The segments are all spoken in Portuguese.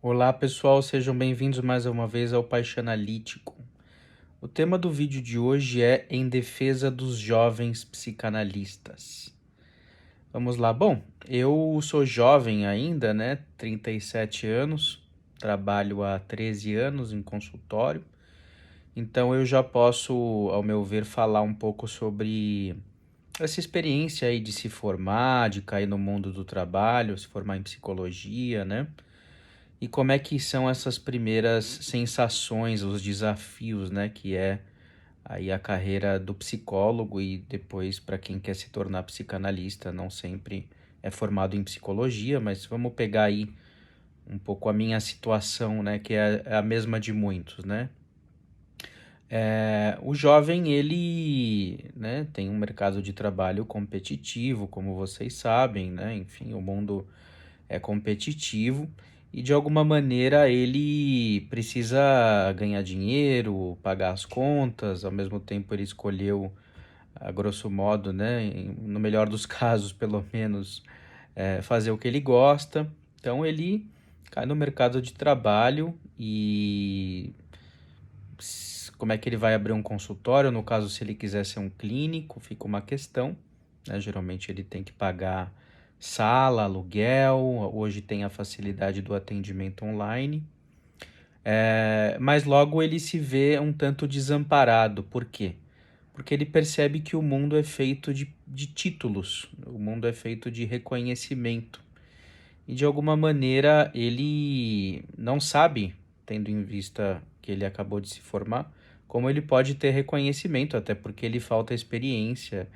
Olá pessoal, sejam bem-vindos mais uma vez ao Paixão Analítico. O tema do vídeo de hoje é Em Defesa dos Jovens Psicanalistas. Vamos lá, bom, eu sou jovem ainda, né, 37 anos, trabalho há 13 anos em consultório, então eu já posso, ao meu ver, falar um pouco sobre essa experiência aí de se formar, de cair no mundo do trabalho, se formar em psicologia, né? E como é que são essas primeiras sensações, os desafios, né, que é aí a carreira do psicólogo e depois para quem quer se tornar psicanalista, não sempre é formado em psicologia, mas vamos pegar aí um pouco a minha situação, né, que é a mesma de muitos, né? O jovem, ele, né, tem um mercado de trabalho competitivo, como vocês sabem, né? Enfim, o mundo é competitivo e de alguma maneira ele precisa ganhar dinheiro, pagar as contas, ao mesmo tempo ele escolheu, a grosso modo, né, no melhor dos casos, pelo menos, fazer o que ele gosta. Então ele cai no mercado de trabalho e como é que ele vai abrir um consultório? No caso, se ele quiser ser um clínico, fica uma questão, né? Geralmente ele tem que pagar sala, aluguel, hoje tem a facilidade do atendimento online. Mas logo ele se vê um tanto desamparado. Por quê? Porque ele percebe que o mundo é feito de títulos, o mundo é feito de reconhecimento. E de alguma maneira ele não sabe, tendo em vista que ele acabou de se formar, como ele pode ter reconhecimento, até porque ele falta experiência,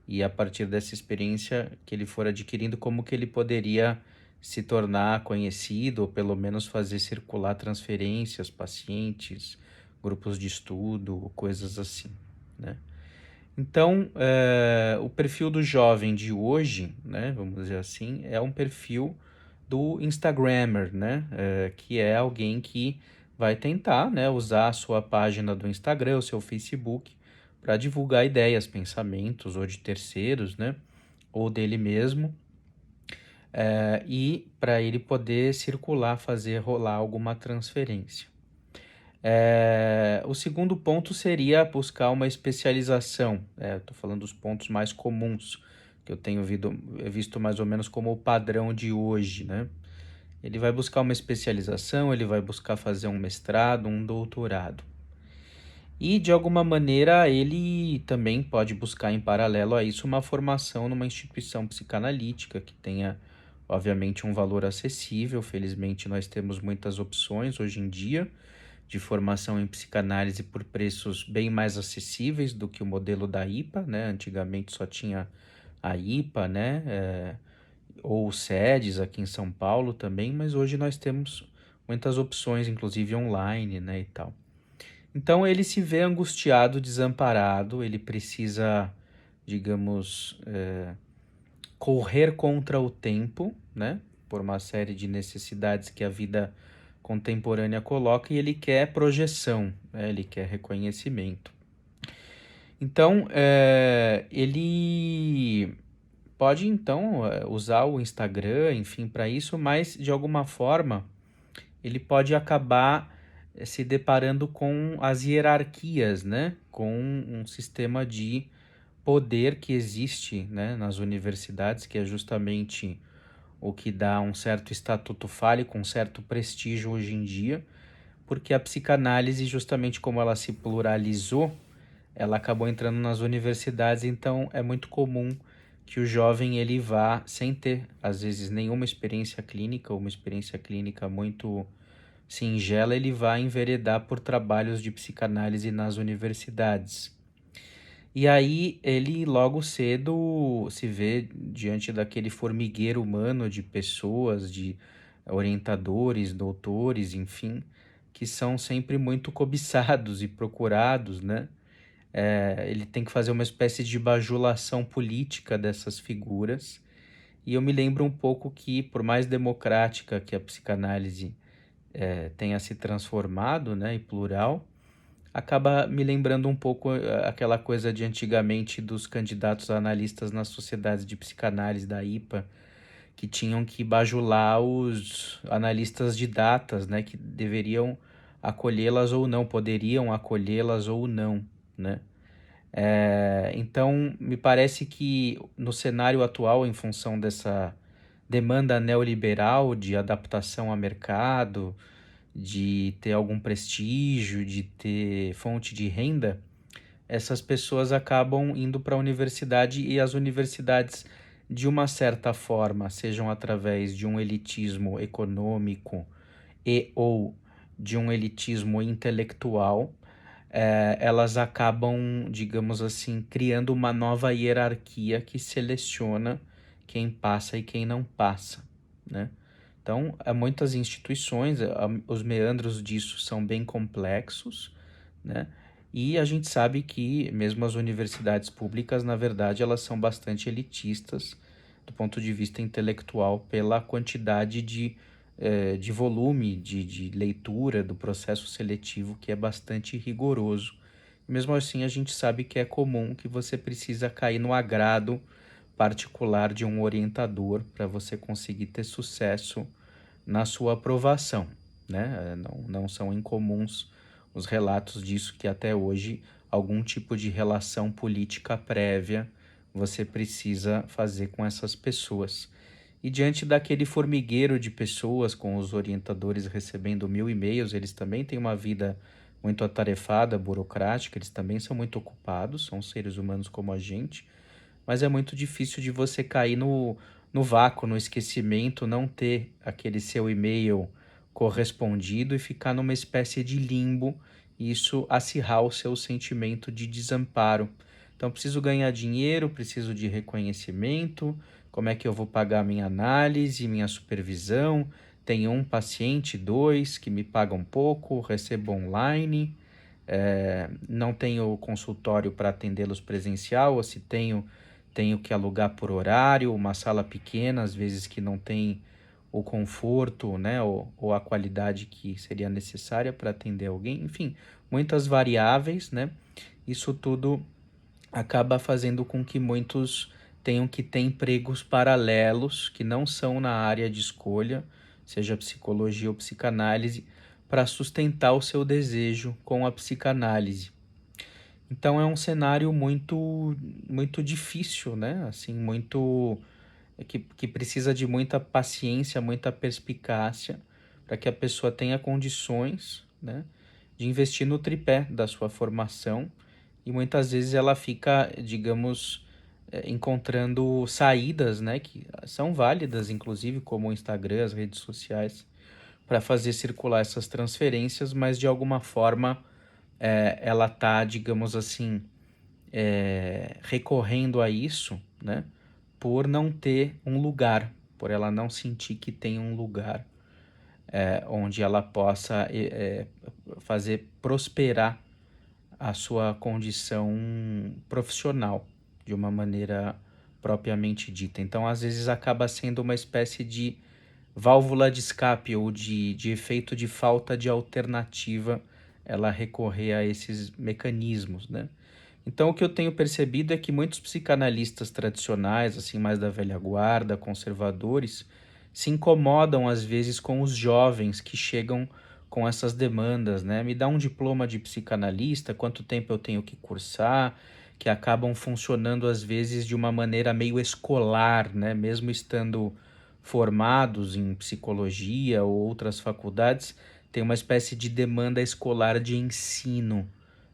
e a partir dessa experiência que ele for adquirindo, como que ele poderia se tornar conhecido, ou pelo menos fazer circular transferências, pacientes, grupos de estudo, coisas assim, né? Então, o perfil do jovem de hoje, né, vamos dizer assim, é um perfil do Instagrammer, né, que é alguém que vai tentar, né, usar a sua página do Instagram, o seu Facebook, para divulgar ideias, pensamentos, ou de terceiros, né, ou dele mesmo, e para ele poder circular, fazer rolar alguma transferência. O segundo ponto seria buscar uma especialização. Estou falando dos pontos mais comuns, que eu tenho visto mais ou menos como o padrão de hoje, né? Ele vai buscar uma especialização, ele vai buscar fazer um mestrado, um doutorado. E, de alguma maneira, ele também pode buscar, em paralelo a isso, uma formação numa instituição psicanalítica que tenha, obviamente, um valor acessível. Felizmente, nós temos muitas opções hoje em dia de formação em psicanálise por preços bem mais acessíveis do que o modelo da IPA, né? Antigamente só tinha a IPA, né? Ou sedes aqui em São Paulo também, mas hoje nós temos muitas opções, inclusive online, né, e tal. Então ele se vê angustiado, desamparado, ele precisa, digamos, correr contra o tempo, né? Por uma série de necessidades que a vida contemporânea coloca, e ele quer projeção, né? Ele quer reconhecimento. Então, ele pode então usar o Instagram, enfim, para isso, mas de alguma forma ele pode acabar se deparando com as hierarquias, né? Com um sistema de poder que existe, né, nas universidades, que é justamente o que dá um certo estatuto fálico, um certo prestígio hoje em dia, porque a psicanálise, justamente como ela se pluralizou, ela acabou entrando nas universidades, então é muito comum que o jovem ele vá sem ter, às vezes, nenhuma experiência clínica, ou uma experiência clínica muito singela, ele vai enveredar por trabalhos de psicanálise nas universidades. E aí ele logo cedo se vê diante daquele formigueiro humano de pessoas, de orientadores, doutores, enfim, que são sempre muito cobiçados e procurados, né? Ele tem que fazer uma espécie de bajulação política dessas figuras. E eu me lembro um pouco que, por mais democrática que a psicanálise tenha se transformado, né, e plural, acaba me lembrando um pouco aquela coisa de antigamente dos candidatos a analistas nas sociedades de psicanálise da IPA, que tinham que bajular os analistas de datas, né, que deveriam acolhê-las ou não, poderiam acolhê-las ou não, né? Então, me parece que no cenário atual, em função dessa demanda neoliberal de adaptação a mercado, de ter algum prestígio, de ter fonte de renda, essas pessoas acabam indo para a universidade e as universidades, de uma certa forma, sejam através de um elitismo econômico e ou de um elitismo intelectual, elas acabam, digamos assim, criando uma nova hierarquia que seleciona quem passa e quem não passa, né? Então, há muitas instituições, os meandros disso são bem complexos, né? E a gente sabe que mesmo as universidades públicas, na verdade, elas são bastante elitistas do ponto de vista intelectual pela quantidade de volume de leitura do processo seletivo que é bastante rigoroso. Mesmo assim, a gente sabe que é comum que você precisa cair no agrado particular de um orientador para você conseguir ter sucesso na sua aprovação, né? Não são incomuns os relatos disso que até hoje algum tipo de relação política prévia você precisa fazer com essas pessoas. E diante daquele formigueiro de pessoas com os orientadores recebendo 1000 e-mails, eles também têm uma vida muito atarefada, burocrática, eles também são muito ocupados, são seres humanos como a gente, mas é muito difícil de você cair no vácuo, no esquecimento, não ter aquele seu e-mail correspondido e ficar numa espécie de limbo, e isso acirrar o seu sentimento de desamparo. Então, preciso ganhar dinheiro, preciso de reconhecimento, como é que eu vou pagar minha análise, minha supervisão? Tenho um paciente, dois, que me pagam pouco, recebo online, não tenho consultório para atendê-los presencial, ou se tenho, tenho que alugar por horário, uma sala pequena, às vezes que não tem o conforto, né, ou a qualidade que seria necessária para atender alguém, enfim, muitas variáveis, né? Isso tudo acaba fazendo com que muitos tenham que ter empregos paralelos que não são na área de escolha, seja psicologia ou psicanálise, para sustentar o seu desejo com a psicanálise. Então é um cenário muito difícil, né? Assim, muito que precisa de muita paciência, muita perspicácia para que a pessoa tenha condições, né, de investir no tripé da sua formação e muitas vezes ela fica, digamos, encontrando saídas, né, que são válidas, inclusive como o Instagram, as redes sociais, para fazer circular essas transferências, mas de alguma forma ela tá, digamos assim, recorrendo a isso, né, por não ter um lugar, por ela não sentir que tem um lugar onde ela possa fazer prosperar a sua condição profissional de uma maneira propriamente dita. Então, às vezes, acaba sendo uma espécie de válvula de escape ou de efeito de falta de alternativa ela recorrer a esses mecanismos, né? Então, o que eu tenho percebido é que muitos psicanalistas tradicionais, assim, mais da velha guarda, conservadores, se incomodam às vezes com os jovens que chegam com essas demandas, né? Me dá um diploma de psicanalista, quanto tempo eu tenho que cursar, que acabam funcionando às vezes de uma maneira meio escolar, né? Mesmo estando formados em psicologia ou outras faculdades, tem uma espécie de demanda escolar de ensino,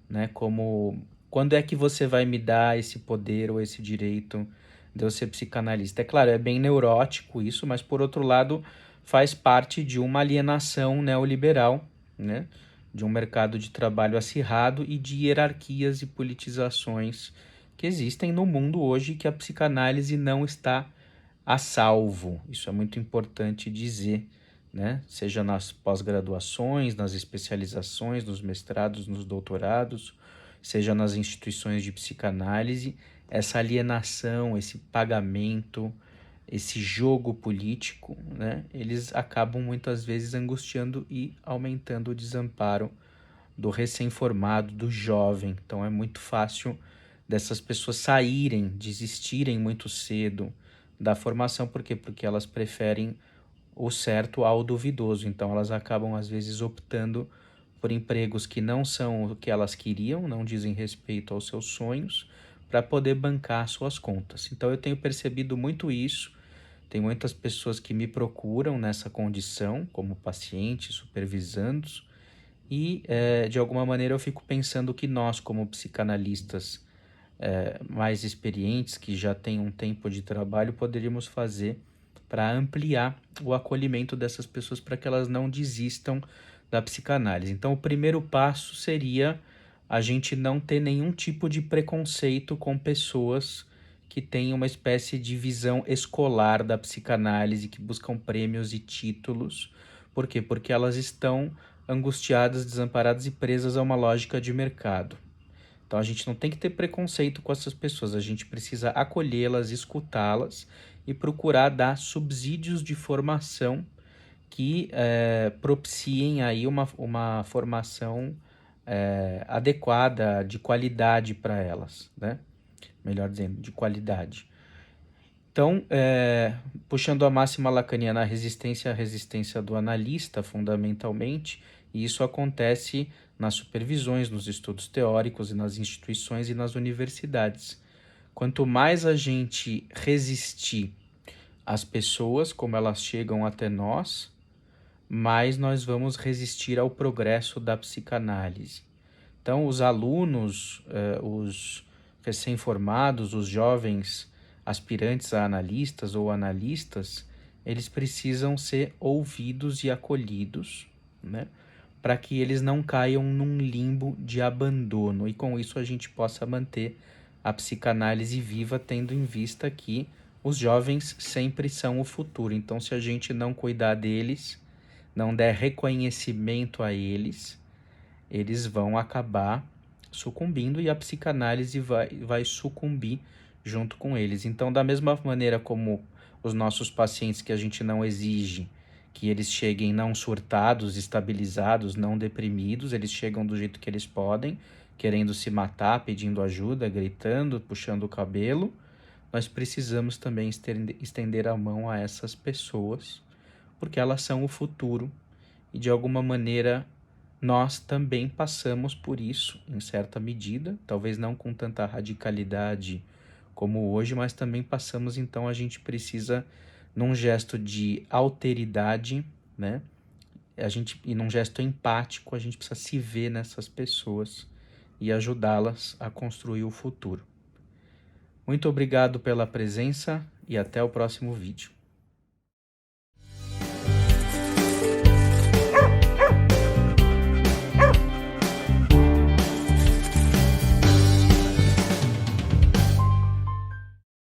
né? Como quando é que você vai me dar esse poder ou esse direito de eu ser psicanalista? É claro, é bem neurótico isso, mas por outro lado faz parte de uma alienação neoliberal, né? De um mercado de trabalho acirrado e de hierarquias e politizações que existem no mundo hoje que a psicanálise não está a salvo. Isso é muito importante dizer, né? Seja nas pós-graduações, nas especializações, nos mestrados, nos doutorados, seja nas instituições de psicanálise, essa alienação, esse pagamento, esse jogo político, né? Eles acabam muitas vezes angustiando e aumentando o desamparo do recém-formado, do jovem. Então é muito fácil dessas pessoas saírem, desistirem muito cedo, da formação. Por quê? Porque elas preferem o certo ao duvidoso. Então, elas acabam, às vezes, optando por empregos que não são o que elas queriam, não dizem respeito aos seus sonhos, para poder bancar suas contas. Então, eu tenho percebido muito isso. Tem muitas pessoas que me procuram nessa condição, como pacientes, supervisandos, e de alguma maneira eu fico pensando que nós, como psicanalistas mais experientes, que já têm um tempo de trabalho, poderíamos fazer para ampliar o acolhimento dessas pessoas para que elas não desistam da psicanálise. Então, o primeiro passo seria a gente não ter nenhum tipo de preconceito com pessoas que têm uma espécie de visão escolar da psicanálise, que buscam prêmios e títulos. Por quê? Porque elas estão angustiadas, desamparadas e presas a uma lógica de mercado. Então a gente não tem que ter preconceito com essas pessoas, a gente precisa acolhê-las, escutá-las e procurar dar subsídios de formação que propiciem aí uma formação adequada, de qualidade para elas, né? Melhor dizendo, de qualidade. Então, puxando a máxima lacaniana, a resistência do analista, fundamentalmente, e isso acontece nas supervisões, nos estudos teóricos e nas instituições e nas universidades. Quanto mais a gente resistir às pessoas, como elas chegam até nós, mais nós vamos resistir ao progresso da psicanálise. Então, os alunos, os recém-formados, os jovens aspirantes a analistas ou analistas, eles precisam ser ouvidos e acolhidos, né? Para que eles não caiam num limbo de abandono e com isso a gente possa manter a psicanálise viva, tendo em vista que os jovens sempre são o futuro. Então, se a gente não cuidar deles, não der reconhecimento a eles, eles vão acabar sucumbindo e a psicanálise vai sucumbir junto com eles. Então, da mesma maneira como os nossos pacientes que a gente não exige que eles cheguem não surtados, estabilizados, não deprimidos, eles chegam do jeito que eles podem, querendo se matar, pedindo ajuda, gritando, puxando o cabelo. Nós precisamos também estender a mão a essas pessoas, porque elas são o futuro e de alguma maneira nós também passamos por isso em certa medida, talvez não com tanta radicalidade como hoje, mas também passamos, então a gente precisa, num gesto de alteridade, né? E num gesto empático, a gente precisa se ver nessas pessoas e ajudá-las a construir o futuro. Muito obrigado pela presença e até o próximo vídeo.